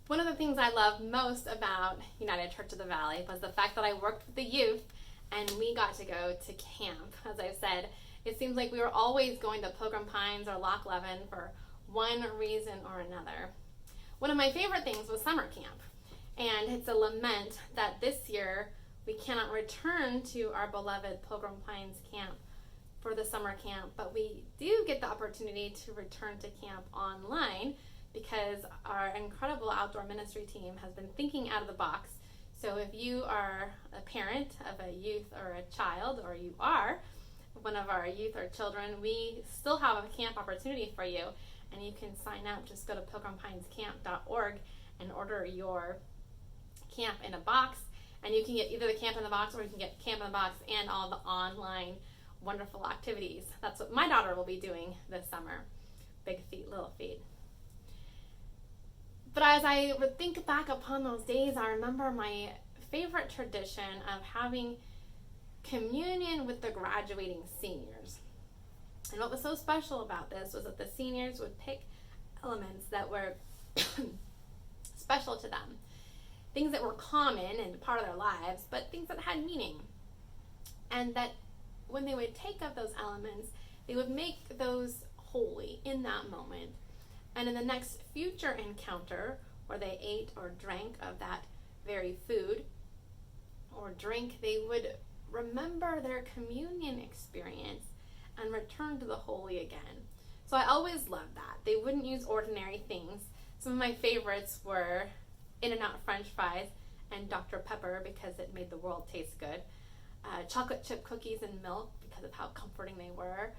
One of the things I love most about United Church of the Valley was the fact that I worked with the youth and we got to go to camp. As I said, it seems like we were always going to Pilgrim Pines or Loch Leven for one reason or another. One of my favorite things was summer camp, and it's a lament that this year we cannot return to our beloved Pilgrim Pines camp for the summer camp, but we do get the opportunity to return to camp online because our incredible outdoor ministry team has been thinking out of the box. So if you are a parent of a youth or a child, or you are one of our youth or children, we still have a camp opportunity for you, and you can sign up. Just go to pilgrimpinescamp.org and order your camp in a box, and you can get either the camp in the box or you can get camp in the box and all the online wonderful activities. That's what my daughter will be doing this summer. Big feet, little feet. But as I would think back upon those days, I remember my favorite tradition of having communion with the graduating seniors. And what was so special about this was that the seniors would pick elements that were special to them. Things that were common and part of their lives, but things that had meaning. And that when they would take up those elements, they would make those holy in that moment. And in the next future encounter, where they ate or drank of that very food or drink, they would remember their communion experience and return to the holy again. So I always loved that. They wouldn't use ordinary things. Some of my favorites were In-N-Out French fries and Dr. Pepper because it made the world taste good. Chocolate chip cookies and milk because of how comforting they were.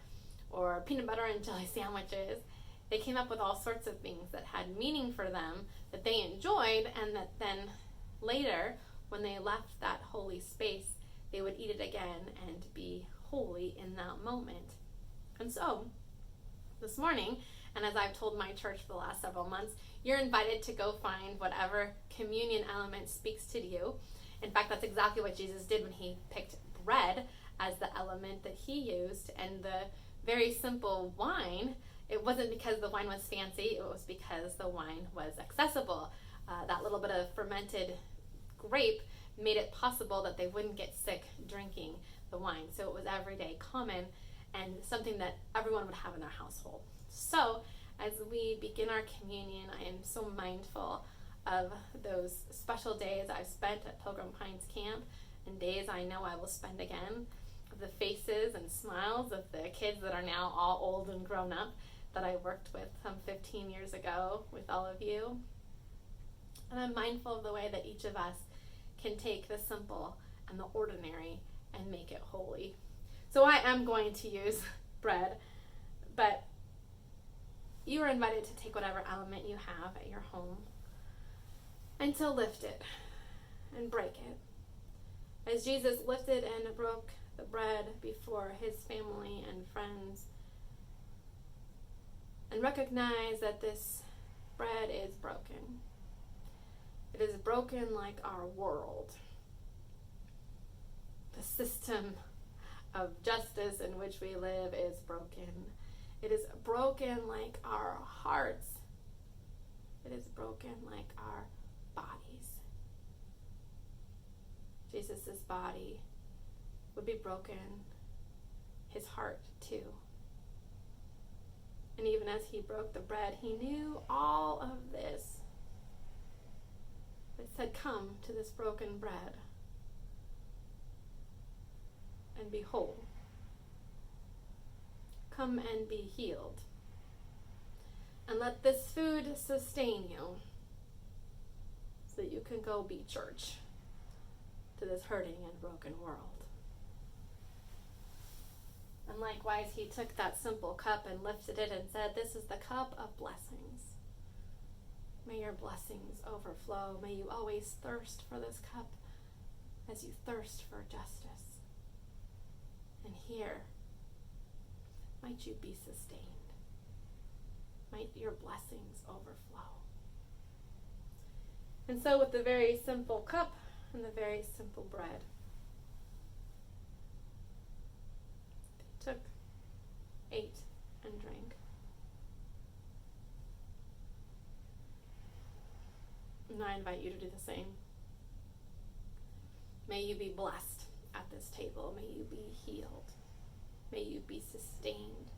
Or peanut butter and jelly sandwiches. They came up with all sorts of things that had meaning for them, that they enjoyed, and that then later, when they left that holy space, they would eat it again and be holy in that moment. And so, this morning, and as I've told my church for the last several months, you're invited to go find whatever communion element speaks to you. In fact, that's exactly what Jesus did when he picked bread as the element that he used, and the very simple wine. It wasn't because the wine was fancy, it was because the wine was accessible. That little bit of fermented grape made it possible that they wouldn't get sick drinking the wine. So it was everyday common and something that everyone would have in their household. So as we begin our communion, I am so mindful of those special days I've spent at Pilgrim Pines Camp and days I know I will spend again, of the faces and smiles of the kids that are now all old and grown up that I worked with some 15 years ago with all of you. And I'm mindful of the way that each of us can take the simple and the ordinary and make it holy. So I am going to use bread, but you are invited to take whatever element you have at your home and to lift it and break it. As Jesus lifted and broke the bread before his family and friends, and recognize that this bread is broken. It is broken like our world. The system of justice in which we live is broken. It is broken like our hearts. It is broken like our bodies. Jesus' body would be broken, his heart too. And even as he broke the bread, he knew all of this. It said, come to this broken bread and be whole. Come and be healed. And let this food sustain you so that you can go be church to this hurting and broken world. And likewise, he took that simple cup and lifted it and said, this is the cup of blessings. May your blessings overflow. May you always thirst for this cup as you thirst for justice. And here, might you be sustained. Might your blessings overflow. And so with the very simple cup and the very simple bread, they took, ate, and drank. And I invite you to do the same. May you be blessed at this table. May you be healed. May you be sustained.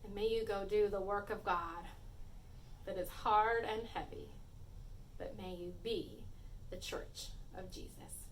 And may you go do the work of God that is hard and heavy. But may you be the church of Jesus.